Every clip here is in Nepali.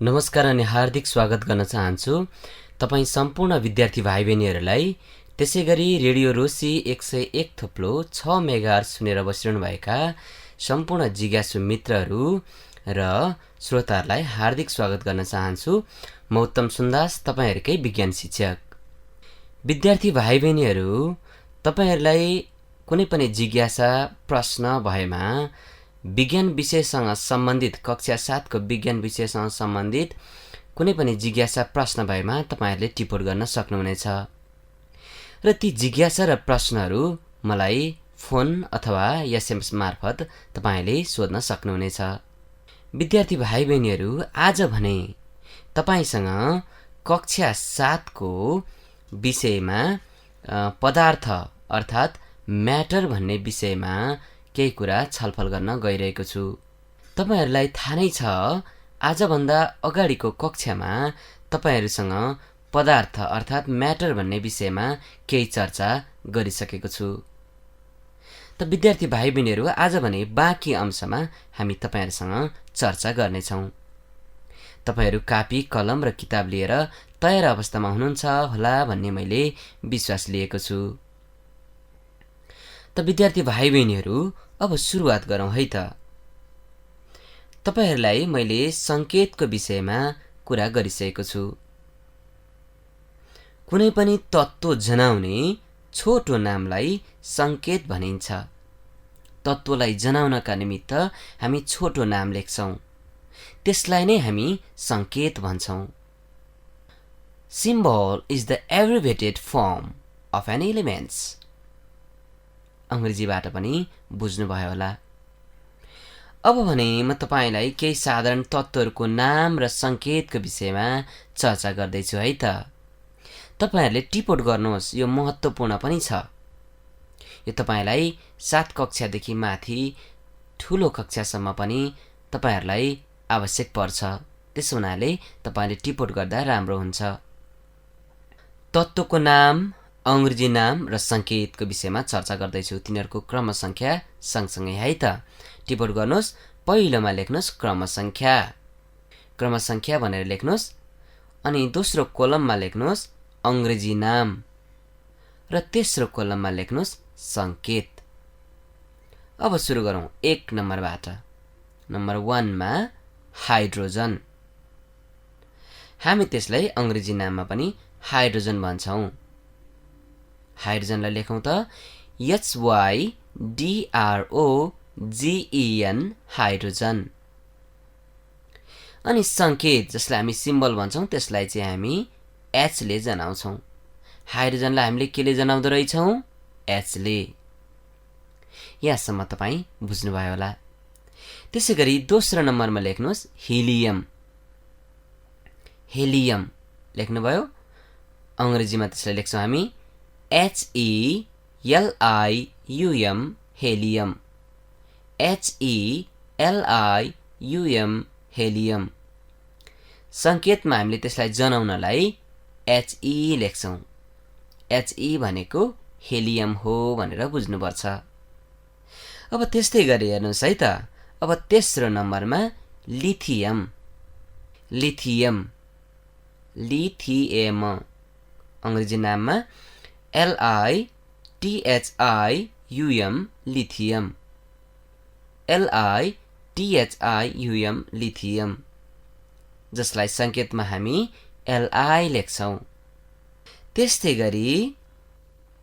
नमस्कार अनि हार्दिक स्वागत गर्न चाहन्छु तपाईं सम्पूर्ण विद्यार्थी भाइ बहिनीहरूलाई। त्यसैगरी रेडियो रोसी 101 थुप्लो 6 मेगाहर्ज सुनेर बसिरहनु भएका सम्पूर्ण जिज्ञासु मित्रहरू र श्रोताहरूलाई हार्दिक स्वागत गर्न चाहन्छु। म उत्तम सुन्दास, तपाईहरुकै विज्ञान शिक्षक। विद्यार्थी भाइ बहिनीहरू, तपाईहरुलाई कुनै पनि जिज्ञासा प्रश्न भएमा विज्ञान विषयसँग सम्बन्धित कक्षा 7 को विज्ञान विषयसँग सम्बन्धित कुनै पनि जिज्ञासा प्रश्न भएमा तपाईहरुले टिप्पणी गर्न सक्नुहुनेछ र ती जिज्ञासा र प्रश्नहरू मलाई फोन अथवा एसएमएस मार्फत तपाईले सोध्न सक्नुहुनेछ। विद्यार्थी भाइ बहिनीहरू, आज भने तपाईसँग कक्षा 7 को विषयमा पदार्थ अर्थात म्याटर भन्ने विषयमा केही कुरा छलफल गर्न गइरहेको छु। तपाईहरुलाई थाहा नै छ, आजभन्दा अगाडिको कक्षामा तपाईहरुसँग पदार्थ अर्थात म्याटर भन्ने विषयमा केही चर्चा गरिसकेको छु। त विद्यार्थी भाइ बहिनीहरू, आज भने बाँकी अंशमा हामी तपाईहरुसँग चर्चा गर्नेछौं। तपाईहरु कापी कलम र किताब लिएर तयार अवस्थामा हुनुहुन्छ होला भन्ने मैले विश्वास लिएको छु। त विद्यार्थी भाइ बहिनीहरू, अब सुरुवात गरौँ है त। तपाईहरुलाई मैले संकेतको विषयमा कुरा गरिसकेको छु। कुनै पनि तत्त्व जनाउने छोटो नामलाई संकेत भनिन्छ। तत्त्वलाई जनाउनका निमित्त हामी छोटो नाम लेख्छौं, त्यसलाई नै हामी संकेत भन्छौं। Symbol is the abbreviated form of an element. अंग्रेजीबाट पनि बुझ्नुभयो होला। अब भने म तपाईलाई केही साधारण तत्त्वहरूको नाम र संकेतको विषयमा चर्चा गर्दैछु है त। तपाईहरुले टिप्पणी गर्नुहोस्, यो महत्त्वपूर्ण पनि छ। यो तपाईलाई 7 कक्षादेखि माथि ठूलो कक्षासम्म पनि तपाईहरुलाई आवश्यक पर्छ। त्यसो हुनाले तपाईले टिप्पणी गर्दा राम्रो हुन्छ। तत्त्वको नाम, अंग्रेजी नाम र संकेतको विषयमा चर्चा गर्दैछु। तिनीहरूको क्रम संख्या सँगसँगै है त। टिप्पणी गर्नुहोस्, पहिलोमा लेख्नुहोस् क्रम संख्या, क्रम संख्या भनेर लेख्नुहोस्, अनि दोस्रो कोलममा लेख्नुहोस् अंग्रेजी नाम र तेस्रो कोलममा लेख्नुहोस् संकेत। अब सुरु गरौँ 1 नम्बरबाट। नम्बर 1 मा हाइड्रोजन। हामी त्यसलाई अंग्रेजी नाममा पनि हाइड्रोजन भन्छौं। हाइड्रोजनलाई लेखौं त HYDROGEN हाइड्रोजन। अनि संकेत जसलाई हामी सिम्बल भन्छौं त्यसलाई चाहिँ हामी H ले जनाउँछौं। हाइड्रोजनलाई हामीले के ले जनाउँदो रहेछौं? H ले। यहाँसम्म तपाई बुझ्नुभयो होला। त्यसैगरी दोस्रो नम्बरमा लेख्नुहोस् हिलियम। हेलियम लेख्नुभयो? अंग्रेजीमा त्यसलाई लेख्छौं हामी HELIUM हेलियम। HELIUM helium. संकेतमा हामीले त्यसलाई जनाउनलाई HE लेख्छौं। HE भनेको हेलियम हो भनेर बुझ्नुपर्छ। अब त्यस्तै गरी हेर्नुस् है त। अब तेस्रो नम्बरमा लिथियम। लिथियम, लिथियम अंग्रेजी नाममा LITHIUM लिथियम। LITHIUM लिथियम, जसलाई संकेतमा हामी LI लेख्छौं। त्यस्तै गरी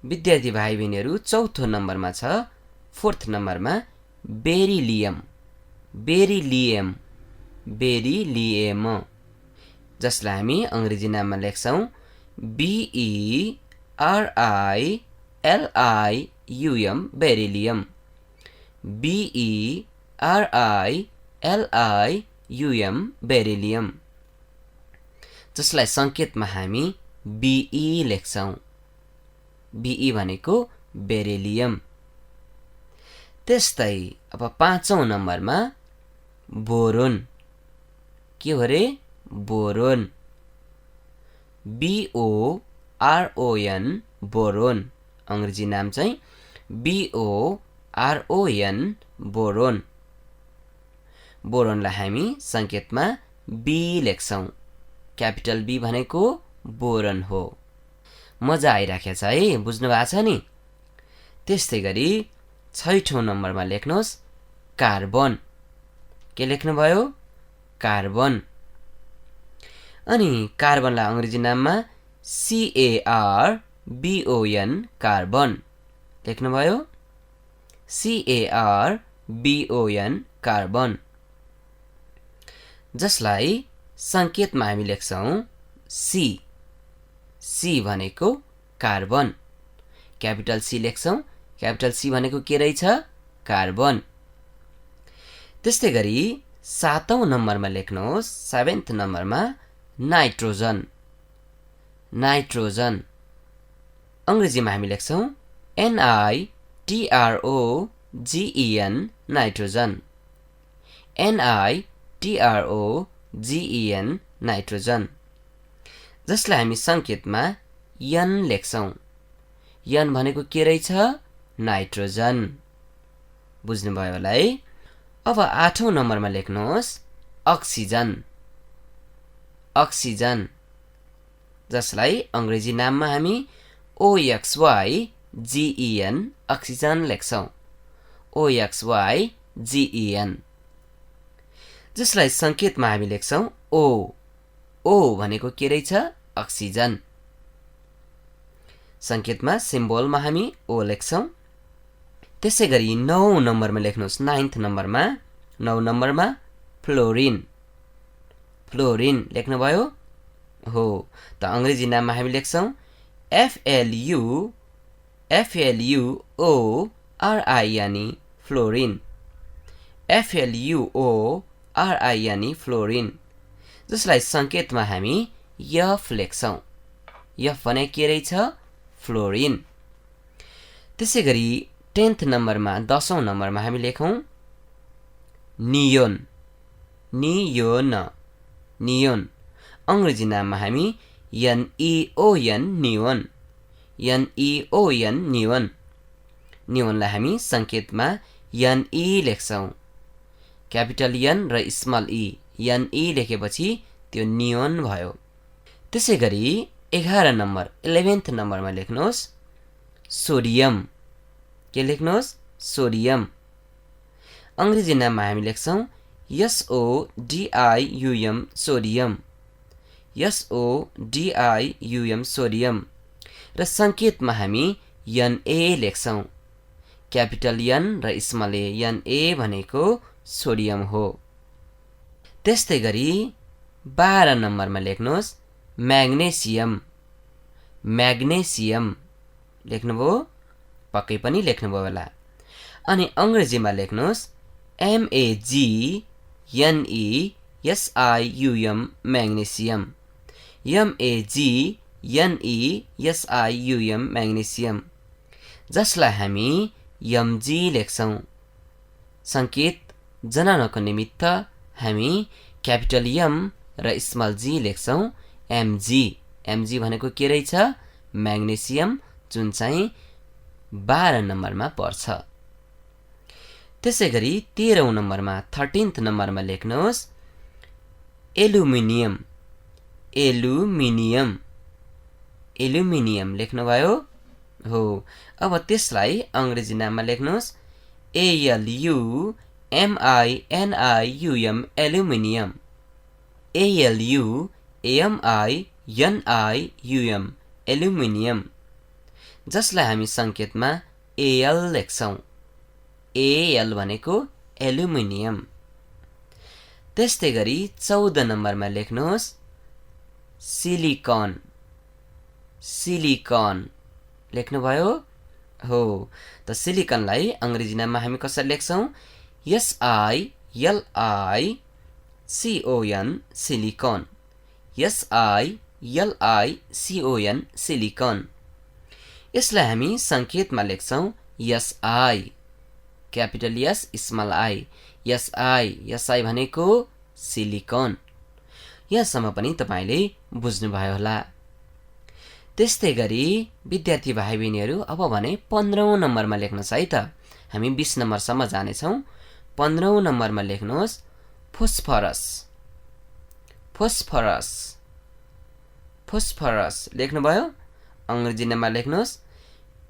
विद्यार्थी भाइ बहिनीहरू, चौथो नम्बरमा छ, 4th नम्बरमा बेरिलियम। बेरिलियम, बेरिलियम, जसलाई हामी अंग्रेजी नाममा लेख्छौं BERILIUM बेरिलियम। BERILIUM बेरिलियम, जसलाई संकेतमा हामी BE लेख्छौं। BE भनेको बेरिलियम। त्यस्तै अब 5औं नम्बरमा बोरोन। के हो रे? बोरोन। BORON boron. अंग्रेजी नाम चाहिँ BORON बोरोन। बोरोनलाई हामी संकेतमा बी लेख्छौँ। क्यापिटल बी भनेको बोरन हो। मजा आइराखेको छ है, बुझ्नु भएको छ नि। त्यस्तै गरी 6औं नम्बरमा लेख्नुहोस् कार्बन। के लेख्नुभयो? कार्बन। अनि कार्बनलाई अंग्रेजी नाममा CARBON कार्बन लेख्नुभयो। CARBON कार्बन, जसलाई संकेतमा हामी लेख्छौँ सी। सी भनेको कार्बन, क्यापिटल सी लेख्छौँ। क्यापिटल सी भनेको के रहेछ? कार्बन। त्यस्तै गरी 7औं नम्बरमा लेख्नुहोस्, 7th नम्बरमा नाइट्रोजन। नाइट्रोजन अंग्रेजीमा हामी लेख्छौँ NITROGEN नाइट्रोजन। NITROGEN नाइट्रोजन, जसलाई हामी संकेतमा यन लेख्छौँ। यन भनेको के रहेछ? नाइट्रोजन। बुझ्नुभयो होला है। अब 8औं नम्बरमा लेख्नुहोस् अक्सिजन। अक्सिजन, जसलाई अंग्रेजी नाममा हामी OXYGEN अक्सिजन लेख्छौँ। OXYGEN, जसलाई संकेतमा हामी लेख्छौँ O। O भनेको के रहेछ? अक्सिजन। संकेतमा सिम्बोलमा हामी O लेख्छौँ। त्यसै गरी 9औं नम्बरमा लेख्नुहोस्, 9th नम्बरमा 9 नम्बरमा फ्लोरिन। फ्लोरिन लेख्नुभयो हो। त अंग्रेजी नाममा हामी लेख्छौँ FLUORIN फ्लोरिन। FLUORIN फ्लोरिन, जसलाई संकेतमा हामी यफ लेख्छौँ। यफ भने के रहेछ? फ्लोरिन। त्यसै गरी 10th नम्बरमा 10औं नम्बरमा हामी लेखौँ नियोन। नियोन। नियोन अंग्रेजी नाममा हामी NEON नियोन। NEON neon. नियोनलाई हामी संकेतमा NE लेख्छौँ। क्यापिटल एन र स्मल ई, NE लेखेपछि त्यो नियोन भयो। त्यसै गरी 11 नम्बर 11th नम्बरमा लेख्नुहोस् सोडियम। के लेख्नुहोस्? सोडियम। अंग्रेजी नाममा हामी लेख्छौँ SODIUM सोडियम। SODIUM सोडियम, र संकेतमा हामी NA लेख्छौँ। क्यापिटल एन र स्मल ए, NA भनेको सोडियम हो। त्यस्तै गरी 12 नम्बरमा लेख्नुहोस् म्याग्नेसियम। म्याग्नेसियम लेख्नुभयो? पक्कै पनि लेख्नुभयो होला। अनि अंग्रेजीमा लेख्नुहोस् MAGNESIUM म्याग्नेसियम। MAGNESIUM म्याग्नेसियम, जसलाई हामी MG लेख्छौँ। संकेत जनाउनको निमित्त हामी क्यापिटल एम र स्मल जी लेख्छौँ MG। MG भनेको के रहेछ? म्याग्नेसियम, जुन चाहिँ 12 नम्बरमा पर्छ। त्यसै गरी 13औं नम्बरमा 13th नम्बरमा लेख्नुहोस् एलुमिनियम। एलुमिनियम। एलुमिनियम लेख्नुभयो हो। अब त्यसलाई अंग्रेजी नाममा लेख्नुहोस् ALUMINIUM एलुमिनियम। ALUMINIUM एलुमिनियम, जसलाई हामी संकेतमा AL लेख्छौँ। AL भनेको एलुमिनियम। त्यस्तै गरी 14 नम्बरमा लेख्नुहोस् सिलिकन। सिलिकन लेख्नुभयो हो। त सिलिकनलाई अंग्रेजी नाममा हामी कसरी लेख्छौँ? SILICON silicon. SILICON सिलिकन, यसलाई हामी संकेतमा लेख्छौँ SI। Capital S small I, SI भनेको सिलिकन। यहाँसम्म पनि तपाईले बुझ्नुभयो होला। त्यस्तै गरी विद्यार्थी भाइ बहिनीहरू अब भने 15औं नम्बरमा लेख्नुहोस् है त। हामी 20 नम्बरसम्म जानेछौँ। 15औं नम्बरमा लेख्नुहोस् फोस्फरस। phosphorus phosphorus लेख्नुभयो अंग्रेजी नाममा लेख्नुहोस्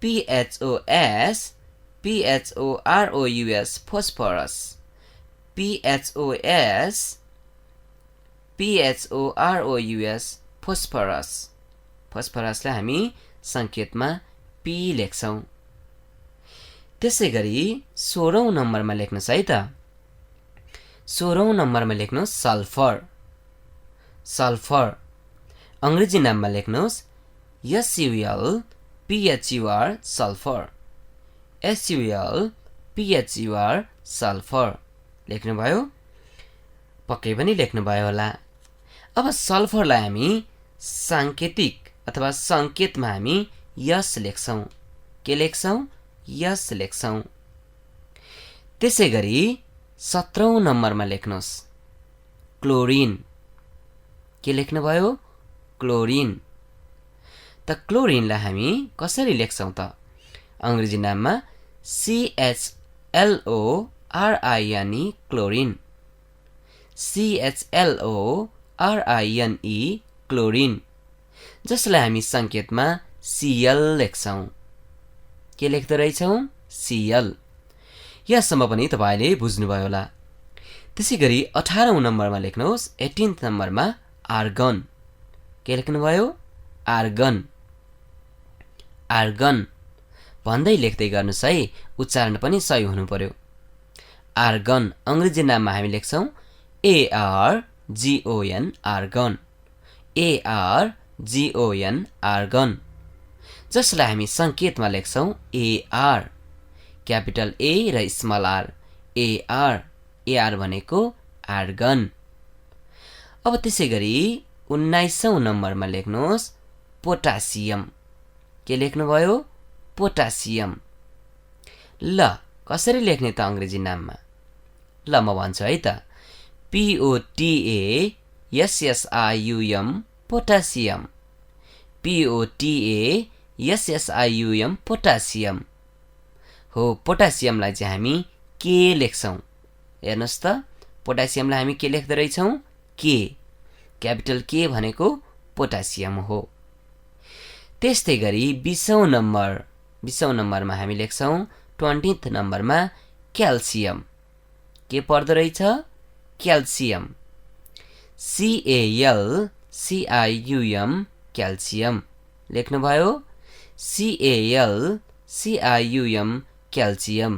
PHOS PHOROUS phosphorus PHOS PHOROUS phosphorus phosphorusलाई हामी संकेतमा P लेख्छौं त्यसैगरी 16औं नम्बरमा लेख्नुस् है त 16औं नम्बरमा लेख्नुस् सल्फर सल्फर अंग्रेजी नाममा लेख्नुस् SULPHUR सल्फर SULPHUR सल्फर लेख्नुभयो पक्कै पनि लेख्नुभयो होला अब सल्फरलाई हामी सांकेतिक अथवा संकेतमा हामी यस लेख्छौं के लेख्छौं यस लेख्छौं त्यसैगरी 17औं नम्बरमा लेख्नुस् क्लोरिन के लेख्नुभयो क्लोरिन त क्लोरिनलाई हामी कसरी लेख्छौं त अंग्रेजी नाममा CHLORINE क्लोरिन CHLORINE क्लोरिन जसलाई हामी संकेतमा Cl लेख्छौं के लेख्दै रहेछौं Cl यहाँसम्म पनि तपाईले बुझ्नुभयो होला त्यसैगरी 18औं नम्बरमा लेख्नुहोस् 18th नम्बरमा आर्गन के लेख्नुभयो आर्गन आर्गन भन्दै लेख्दै गर्नुस् है उच्चारण पनि सही हुनु पर्यो आर्गन अंग्रेजी नाममा हामी लेख्छौं ARGON आर्गन ARGON आर्गन जसलाई हामी संकेतमा लेख्छौं AR क्यापिटल A र स्मल r AR भनेको आर्गन अब त्यसैगरी 19औं नम्बरमा लेख्नुहोस् पोटासियम के लेख्नुभयो पोटासियम ल कसरी लेख्ने त अंग्रेजी नाममा ल म भन्छु है त POTASSIUM पोटासियम POTASSIUM पोटासियम हो पोटासियमलाई चाहिँ हामी के लेख्छौं हेर्नुस् त पोटासियमलाई हामी के लेख्दै रहेछौं के क्यापिटल के भनेको पोटासियम हो त्यस्तै गरी 20औं नम्बरमा हामी लेख्छौं 20th नम्बरमा क्याल्सियम के पर्दो रहेछ क्याल्सियम CALCIUM क्याल्सियम लेख्नुभयो CALCIUM क्याल्सियम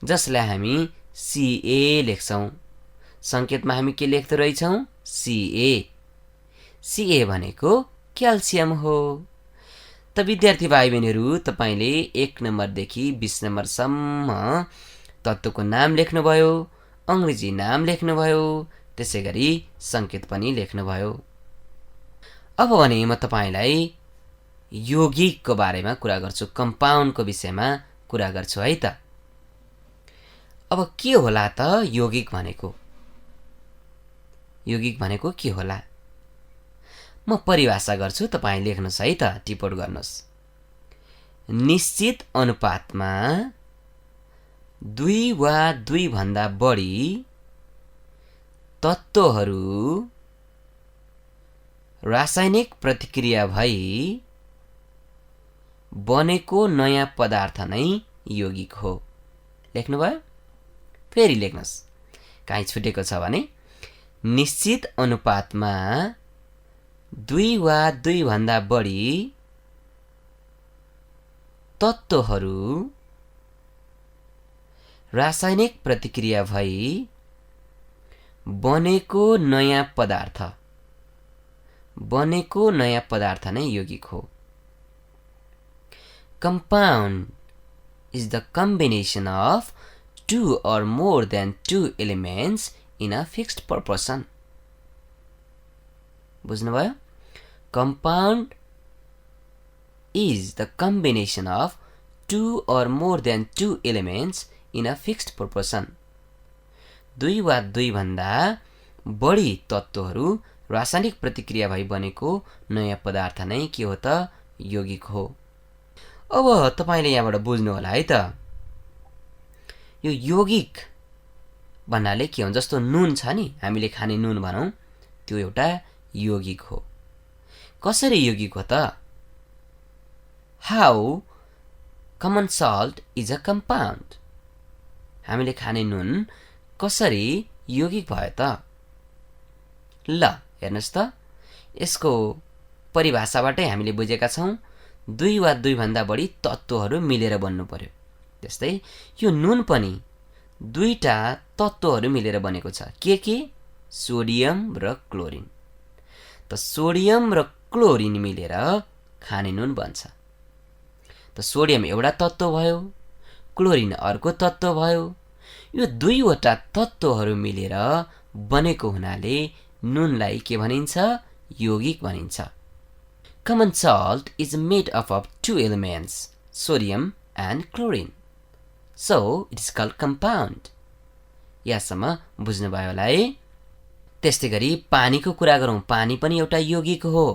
जसलाई हामी CA लेख्छौं संकेतमा हामी के लेख्दै रहेछौं CA भनेको क्याल्सियम हो त विद्यार्थी भाइ बहिनीहरु तपाईले 1 नम्बरदेखि 20 नम्बरसम्म तत्त्वको नाम लेख्नुभयो अंग्रेजी नाम लेख्नुभयो त्यसैगरी संकेत पनि लेख्नुभयो अब भने म तपाईलाई यौगिकको बारेमा कुरा गर्छु कम्पाउन्डको विषयमा कुरा गर्छु है त अब के होला त यौगिक भनेको के होला म परिभाषा गर्छु तपाई लेख्नुस् है त टिप्पण गर्नुस् निश्चित अनुपातमा 2 वा 2 भन्दा बढी तत्त्वहरू रासायनिक प्रतिक्रिया भई बनेको नयाँ पदार्थ नै यौगिक हो लेख्नुभयो फेरि लेख्नुस् कहीँ छुटेको छ भने निश्चित अनुपातमा 2 वा 2 भन्दा बढी तत्त्वहरू रासायनिक प्रतिक्रिया भई बनेको नयाँ पदार्थ नै यौगिक हो Compound is the combination of 2 or more than 2 elements in a fixed proportion. बुझ्नुभयो Compound is the combination of 2 or more than 2 elements in a fixed proportion. 2 वा 2 भन्दा बढी तत्त्वहरू रासायनिक प्रतिक्रिया भई बनेको नयाँ पदार्थ नै के हो त यौगिक हो अब तपाईले यहाँबाट बुझ्नु होला है त यो यौगिक भन्नाले के हो जस्तो नुन छ नि हामीले खाने नुन भनौं त्यो एउटा यौगिक हो। कसरी यौगिक हो त? How common salt is a compound. हामीले खाने नुन कसरी यौगिक भयो त? ल हेर्नुहोस् त, यसको परिभाषाबाटै हामीले बुझेका छौँ 2 वा 2 भन्दा बढी तत्त्वहरू मिलेर बन्नु पर्यो। त्यस्तै यो नुन पनि 2टा तत्त्वहरू मिलेर बनेको छ। के? सोडियम र क्लोरिन। त सोडियम र क्लोरिन मिलेर खाने नुन बन्छ। त सोडियम एउटा तत्त्व भयो, क्लोरिन अर्को तत्त्व भयो। यो 2वटा तत्त्वहरू मिलेर बनेको हुनाले नुनलाई के भनिन्छ? यौगिक भनिन्छ। Common salt is made up of 2 elements, sodium and chlorine. So, it is called compound. यहाँसम्म बुझ्नुभयो होला है? त्यस्तै गरी पानीको कुरा गरौँ। पानी पनि एउटा यौगिक हो।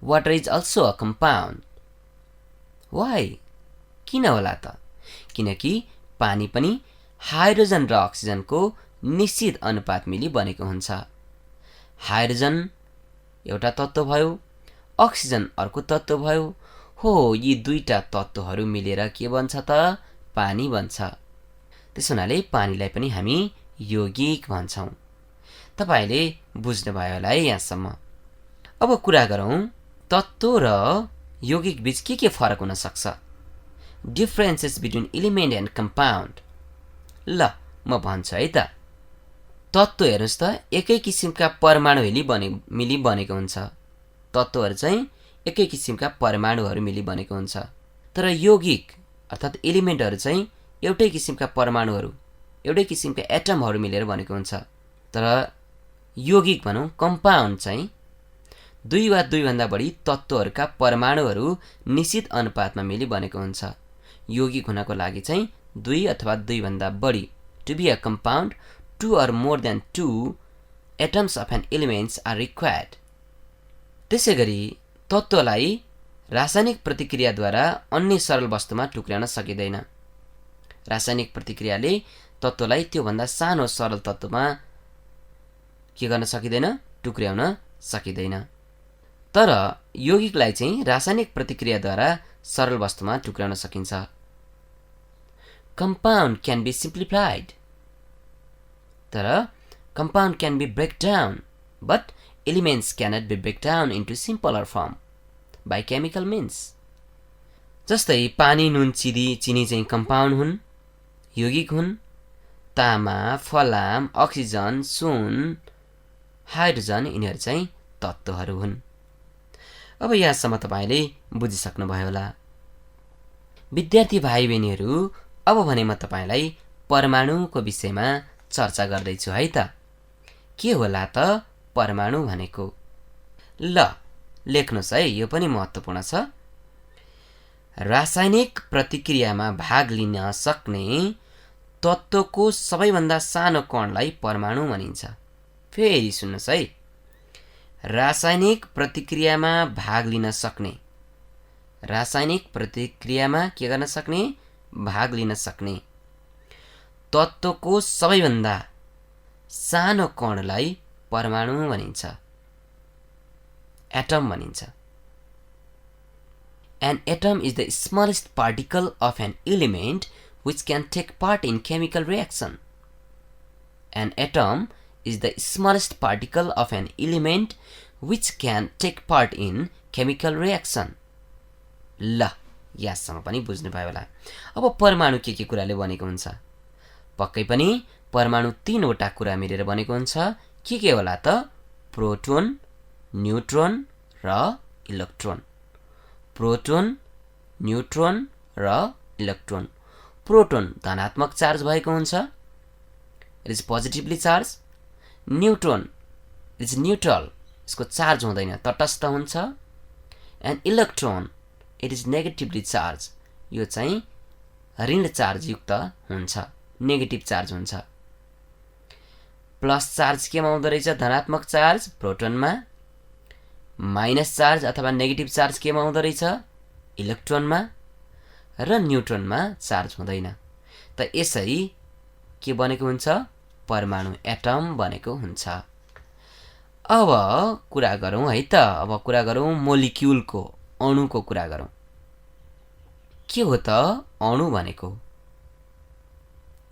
Water is also a compound. Why? किन होला त? किनकि पानी पनि हाइड्रोजन र अक्सिजनको निश्चित अनुपात मिली बनेको हुन्छ। हाइड्रोजन एउटा तत्त्व भयो, अक्सिजन अर्को तत्त्व भयो। हो, यी 2टा तत्त्वहरू मिलेर के बन्छ त? पानी बन्छ। त्यसो हुनाले पानीलाई पनि हामी यौगिक भन्छौँ। तपाईले बुझ्नुभयो होला है यहाँसम्म। अब कुरा गरौँ तत्त्व र यौगिक बीच के फरक हुन सक्छ? Differences between element and compound. ल म भन्छु है त। तत्त्व हेर्नुहोस् त, एकै किसिमका परमाणु मिली बनेको हुन्छ। तत्त्वहरू चाहिँ एकै किसिमका परमाणुहरू मिली बनेको हुन्छ। तर यौगिक अर्थात् एलिमेन्टहरू चाहिँ एउटै किसिमका परमाणुहरू, एउटै किसिमका एटमहरू मिलेर बनेको हुन्छ। तर यौगिक भनौँ कम्पाउन्ड चाहिँ 2 वा 2 भन्दा बढी तत्त्वहरूका परमाणुहरू निश्चित अनुपातमा मिली बनेको हुन्छ। यौगिक हुनको लागि चाहिँ 2 अथवा 2 भन्दा बढी। To be a compound 2 or more than 2 atoms of an elements are required. त्यसै गरी तत्त्वलाई रासायनिक प्रतिक्रियाद्वारा अन्य सरल वस्तुमा टुक्र्याउन सकिँदैन। रासायनिक प्रतिक्रियाले तत्त्वलाई त्योभन्दा सानो सरल तत्त्वमा के गर्न सकिँदैन? टुक्र्याउन सकिँदैन। तर यौगिकलाई चाहिँ रासायनिक प्रतिक्रियाद्वारा सरल वस्तुमा टुक्र्याउन सकिन्छ। Compound can be simplified. तर compound can be break down, but elements cannot be break down into simpler form by chemical means. जस्तै पानी, नुन, चिनी चाहिँ कम्पाउन्ड हुन्, यौगिक हुन्। तामा, फलाम, अक्सिजन, सुन, हाइड्रोजन यिनीहरू चाहिँ तत्त्वहरू हुन्। अब यहाँसम्म तपाईले बुझिसक्नुभयो होला। विद्यार्थी भाइ बहिनीहरू, अब भने म तपाईलाई परमाणुको विषयमा चर्चा गर्दैछु है त। के होला त परमाणु भनेको? ल लेख्नुहोस् है, यो पनि महत्त्वपूर्ण छ। रासायनिक प्रतिक्रियामा भाग लिन सक्ने तत्त्वको सबैभन्दा सानो कणलाई परमाणु भनिन्छ। फेरि सुन्नुहोस् है, रासायनिक प्रतिक्रियामा भाग लिन सक्ने, रासायनिक प्रतिक्रियामा के गर्न सक्ने? भाग लिन सक्ने तत्त्वको सबैभन्दा सानो कणलाई परमाणु भनिन्छ, एटम भनिन्छ। An atom is the smallest particle of an element which can take part in chemical reaction. An atom is the smallest particle of an element which can take part in chemical reaction. ल यहाँसम्म पनि बुझ्नुभयो होला। अब परमाणु के कुराले बनेको हुन्छ? पक्कै पनि परमाणु 3वटा कुरा मिलेर बनेको हुन्छ। के होला त? प्रोटोन, न्युट्रोन र इलेक्ट्रोन। प्रोटोन, न्युट्रोन र इलेक्ट्रोन। प्रोटोन धनात्मक चार्ज भएको हुन्छ, it is positively charge. Neutron it is neutral, यसको चार्ज हुँदैन, तटस्थ हुन्छ। And electron it is negatively charge, यो चाहिँ ऋण चार्ज युक्त हुन्छ, नेगेटिभ चार्ज हुन्छ। प्लस चार्ज केमा हुँदो रहेछ? धनात्मक चार्ज प्रोटोनमा। माइनस चार्ज अथवा नेगेटिभ चार्ज केमा हुँदो रहेछ? इलेक्ट्रोनमा। र न्युट्रोनमा चार्ज हुँदैन। त यसरी के बनेको हुन्छ? परमाणु, एटम बनेको हुन्छ। अब कुरा गरौँ है त। अब कुरा गरौँ मोलिक्युलको, अणुको कुरा गरौँ। के हो त अणु भनेको?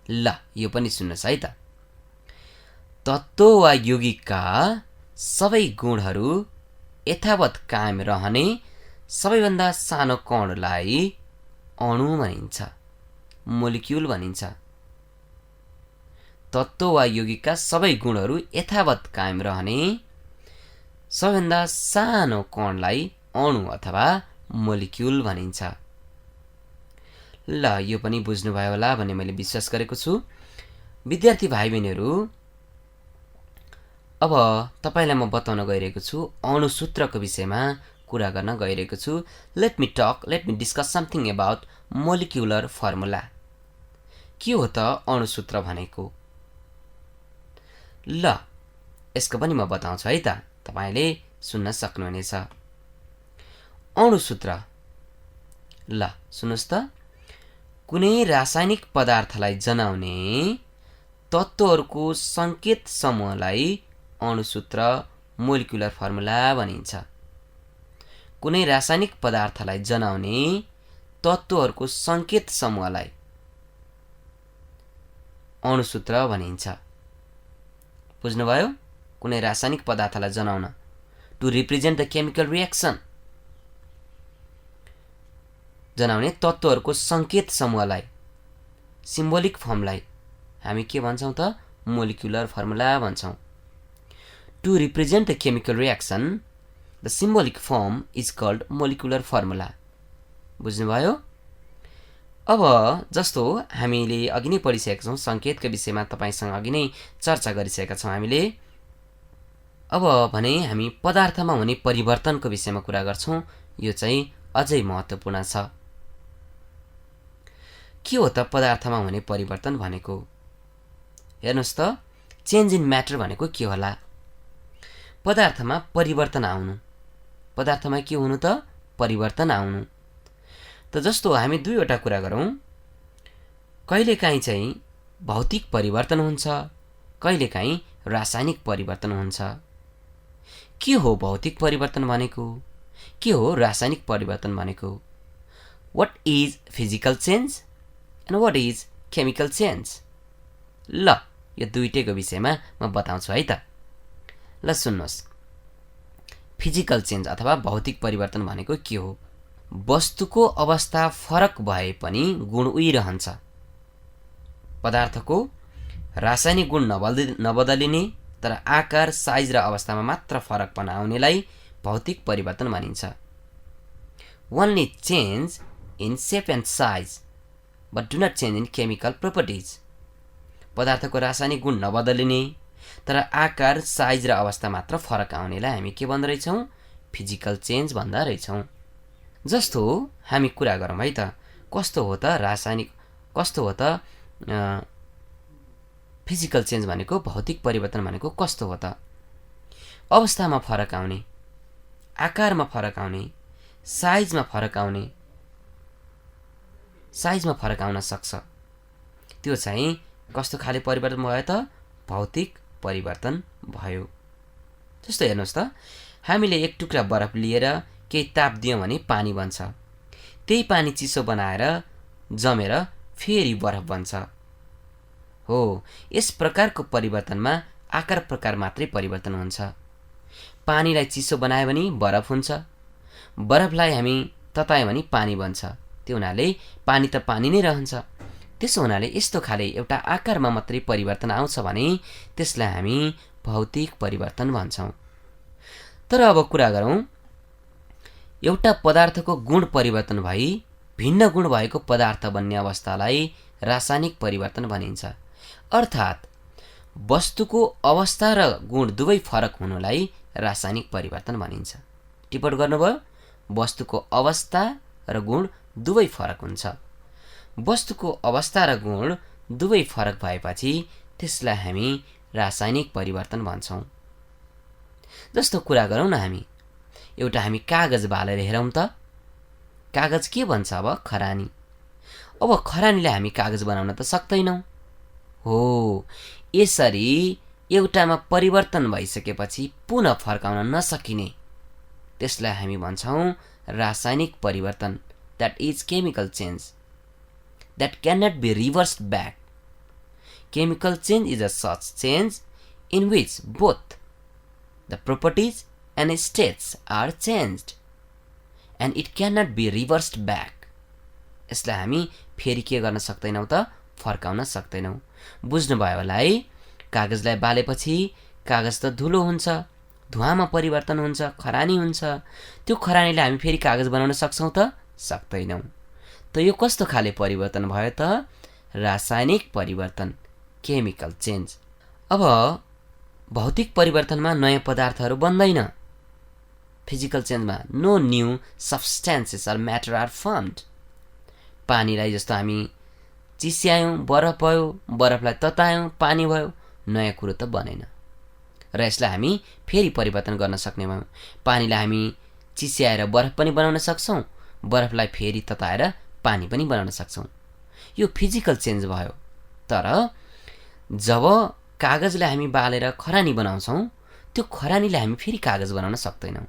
ल यो पनि सुन्नुहोस् है त। तत्त्व वा यौगिकका सबै गुणहरू यथावत कायम रहने सबैभन्दा सानो कणलाई अणु भनिन्छ, मोलिक्युल भनिन्छ। तत्त्व वा यौगिकका सबै गुणहरू यथावत कायम रहने सबैभन्दा सानो कणलाई अणु अथवा मोलिक्युल भनिन्छ। ल यो पनि बुझ्नुभयो होला भन्ने मैले विश्वास गरेको छु। विद्यार्थी भाइ बहिनीहरू, अब तपाईलाई म बताउन गइरहेको छु, अणुसूत्रको विषयमा कुरा गर्न गइरहेको छु। Let me discuss something about molecular formula. के हो त अणुसूत्र भनेको? ल यसको पनि म बताउँछु है त, तपाईले सुन्न सक्नुहुनेछ। अणुसूत्र, ल सुन्नुहोस् त। कुनै रासायनिक पदार्थलाई जनाउने तत्त्वहरूको संकेत समूहलाई अणुसूत्र, मोलिकुलर फर्मुला भनिन्छ। कुनै रासायनिक पदार्थलाई जनाउने तत्त्वहरूको संकेत समूहलाई अणुसूत्र भनिन्छ। बुझ्नुभयो? कुनै रासायनिक पदार्थलाई जनाउन, to represent the chemical reaction, जनाउने तत्त्वहरूको संकेत समूहलाई, सिम्बोलिक फर्मलाई हामी के भन्छौँ त? मोलिकुलर फर्मुला भन्छौँ। To represent the chemical reaction, the symbolic form is called molecular formula. बुझ्नुभयो? अब जस्तो हामीले अघि नै पढिसकेका छौँ, संकेतका विषयमा तपाईसँग अघि नै चर्चा गरिसकेका छौँ हामीले। अब भने हामी पदार्थमा हुने परिवर्तनको विषयमा कुरा गर्छौँ। यो चाहिँ अझै महत्त्वपूर्ण छ। के हो त पदार्थमा हुने परिवर्तन भनेको? हेर्नुहोस् त, चेन्ज इन म्याटर भनेको के होला? पदार्थमा परिवर्तन आउनु। पदार्थमा के हुनु त? परिवर्तन आउनु। त जस्तो हामी दुईवटा कुरा गरौँ। कहिलेकाहीँ चाहिँ भौतिक परिवर्तन हुन्छ, कहिलेकाहीँ रासायनिक परिवर्तन हुन्छ। के हो भौतिक परिवर्तन भनेको? के हो रासायनिक परिवर्तन भनेको? What is physical change and what is chemical change? ल यो दुईटैको विषयमा म बताउँछु है त। ल सुन्नुहोस्, फिजिकल चेन्ज अथवा भौतिक परिवर्तन भनेको के हो? वस्तुको अवस्था फरक भए पनि गुण उही रहन्छ। पदार्थको रासायनिक गुण नबदलिने तर आकार, साइज र अवस्थामा मात्र फरकपन आउनेलाई भौतिक परिवर्तन भनिन्छ। Only change in shape and size but do not change in chemical properties. पदार्थको रासायनिक गुण नबदलिने तर आकार, साइज र अवस्था मात्र फरक आउनेलाई हामी के भन्दो रहेछौँ? फिजिकल चेन्ज भन्दा रहेछौँ। जस्तो हामी कुरा गरौँ है त, कस्तो हो त रासायनिक, कस्तो हो त फिजिकल चेन्ज भनेको, भौतिक परिवर्तन भनेको कस्तो हो त? अवस्थामा फरक आउने, आकारमा फरक आउने, साइजमा फरक आउने, साइजमा फरक आउन सक्छ। त्यो चाहिँ कस्तो खाले परिवर्तन भयो त? भौतिक परिवर्तन भयो। जस्तो हेर्नुहोस् त, हामीले एक टुक्रा बरफ लिएर केही ताप दियौँ भने पानी बन्छ। त्यही पानी चिसो बनाएर जमेर फेरि बरफ बन्छ। हो, यस प्रकारको परिवर्तनमा आकार प्रकार मात्रै परिवर्तन हुन्छ। पानीलाई चिसो बनायो भने बरफ हुन्छ, बरफलाई हामी ततायो भने पानी बन्छ। त्यो हुनाले पानी त पानी नै रहन्छ। त्यसो हुनाले यस्तो खाले एउटा आकारमा मात्रै परिवर्तन आउँछ भने त्यसलाई हामी भौतिक परिवर्तन भन्छौँ। तर अब कुरा गरौँ, एउटा पदार्थको गुण परिवर्तन भई भिन्न गुण भएको पदार्थ बन्ने अवस्थालाई रासायनिक परिवर्तन भनिन्छ। अर्थात् वस्तुको अवस्था र गुण दुवै फरक हुनुलाई रासायनिक परिवर्तन भनिन्छ। टिप्पण गर्नुभयो? वस्तुको अवस्था र गुण दुवै फरक हुन्छ। वस्तुको अवस्था र गुण दुवै फरक भएपछि त्यसलाई हामी रासायनिक परिवर्तन भन्छौँ। जस्तो कुरा गरौँ न, हामी कागज बालेर हेरौँ त, कागज के भन्छ? अब खरानी। अब खरानीलाई हामी कागज बनाउन त सक्दैनौँ। हो, यसरी एउटामा परिवर्तन भइसकेपछि पुनः फर्काउन नसकिने त्यसलाई हामी भन्छौँ रासायनिक परिवर्तन, that is chemical change that cannot be reversed back. Chemical change is a such change in which both the properties and states are changed and it cannot be reversed back. यसलाई हामी फेरि के गर्न सक्दैनौँ त, फर्काउन सक्दैनौँ। बुझ्नुभयो होला है? कागजलाई बालेपछि कागज त धुलो हुन्छ, धुवामा परिवर्तन हुन्छ, खरानी हुन्छ। त्यो खरानीलाई हामी फेरि कागज बनाउन सक्छौँ त, सक्दैनौँ। त यो कस्तो खाले परिवर्तन भयो त? रासायनिक परिवर्तन, केमिकल चेन्ज। अब भौतिक परिवर्तनमा नयाँ पदार्थहरू बन्दैन। फिजिकल चेन्जमा no new substances or matter are formed. पानीलाई जस्तो हामी चिस्यायौँ, बरफ भयो, बरफलाई ततायौँ, पानी भयो, नयाँ कुरो त बनेन। र यसलाई हामी फेरि परिवर्तन गर्न सक्ने भयौँ। पानीलाई हामी चिस्याएर बरफ पनि बनाउन सक्छौँ, बरफलाई फेरि तताएर पानी पनि बनाउन सक्छौँ। यो फिजिकल चेन्ज भयो। तर जब कागजलाई हामी बालेर खरानी बनाउँछौँ, त्यो खरानीलाई हामी फेरि कागज बनाउन सक्दैनौँ।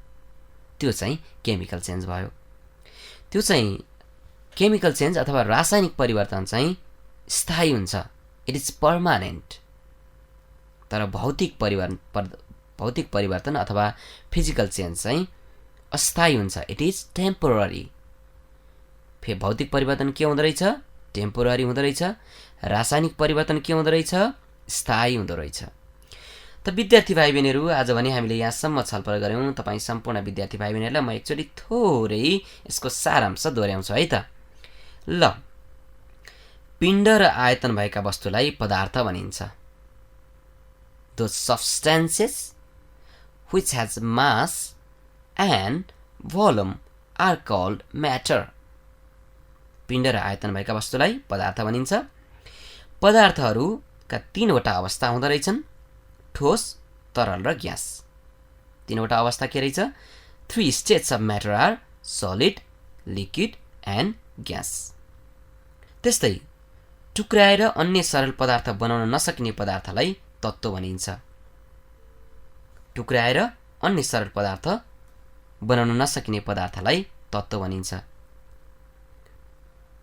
त्यो चाहिँ केमिकल चेन्ज भयो। त्यो चाहिँ केमिकल चेन्ज अथवा रासायनिक परिवर्तन चाहिँ स्थायी हुन्छ, इट इज पर्मानेन्ट। तर भौतिक परिवर्तन अथवा फिजिकल चेन्ज चाहिँ अस्थायी हुन्छ, इट इज टेम्पोररी। भौतिक परिवर्तन के हुँदो रहेछ? टेम्पोररी हुँदो रहेछ। रासायनिक परिवर्तन के हुँदो रहेछ? स्थायी हुँदो रहेछ। त विद्यार्थी भाइ बहिनीहरू, आज भने हामीले यहाँसम्म छलफल गऱ्यौँ। तपाईँ सम्पूर्ण विद्यार्थी भाइ बहिनीहरूलाई म एकचोटि थोरै यसको सारांश दोहोऱ्याउँछु है त। ल, पिण्ड र आयतन भएका वस्तुलाई पदार्थ भनिन्छ। Those substances which has mass and volume are called matter. पिण्ड र आयतन भएका वस्तुलाई पदार्थ भनिन्छ। पदार्थहरूका तीनवटा अवस्था हुँदो रहेछन्, ठोस, तरल र ग्यास। तीनवटा अवस्था के रहेछ? 3 states of matter are solid, liquid and gas. त्यस्तै टुक्राएर अन्य सरल पदार्थ बनाउन नसकिने पदार्थलाई तत्त्व भनिन्छ। टुक्राएर अन्य सरल पदार्थ बनाउन नसकिने पदार्थलाई तत्त्व भनिन्छ।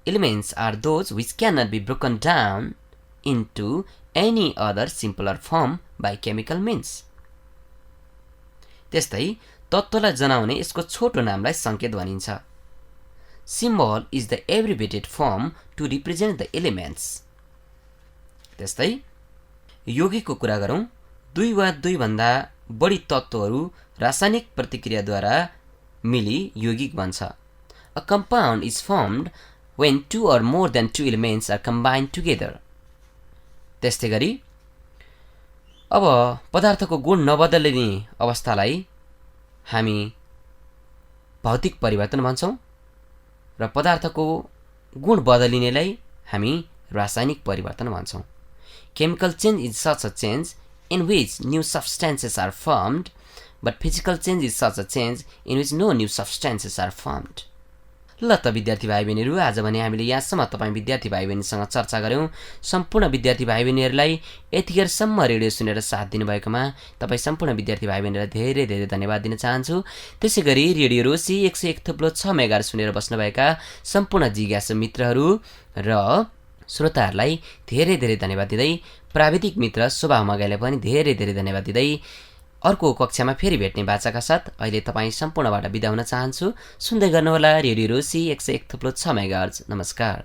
Elements are those which cannot be broken down into any other simpler form by chemical means. त्यस्तै तत्त्वलाई जनाउने यसको छोटो नामलाई संकेत भनिन्छ। Symbol is the abbreviated form to represent the elements. त्यस्तै यौगिकको कुरा गरौँ, 2 वा 2 भन्दा बढी तत्त्वहरू रासायनिक प्रतिक्रियाद्वारा मिली यौगिक बन्छ। A compound is formed when 2 or more than 2 elements are combined together. त्यस्तै गरी अब पदार्थको गुण नबदलिने अवस्थालाई हामी भौतिक परिवर्तन भन्छौँ र पदार्थको गुण बदलिनेलाई हामी रासायनिक परिवर्तन भन्छौँ। Chemical change is such a change in which new substances are formed, but physical change is such a change in which no new substances are formed. ल त विद्यार्थी भाइ बहिनीहरू, आज भने हामीले यहाँसम्म तपाईँ विद्यार्थी भाइ बहिनीसँग चर्चा गऱ्यौँ। सम्पूर्ण विद्यार्थी भाइ बहिनीहरूलाई यतिखेरसम्म रेडियो सुनेर साथ दिनुभएकोमा तपाईँ सम्पूर्ण विद्यार्थी भाइ बहिनीलाई धेरै धेरै धन्यवाद दिन चाहन्छु। त्यसै गरी रेडियो रोसी 101.6 मेगाहर्ज सुनेर बस्नुभएका सम्पूर्ण जिज्ञासु मित्रहरू र श्रोताहरूलाई धेरै धेरै धन्यवाद दिँदै प्राविधिक मित्र शोभा मगैलाई पनि धेरै धेरै धन्यवाद दिँदै अर्को कक्षामा फेरि भेट्ने बाचाका साथ अहिले तपाईँ सम्पूर्णबाट बिदा हुन चाहन्छु। सुन्दै गर्नुहोला रेडियो रोसी 101.6 मेगाहर्ज। नमस्कार।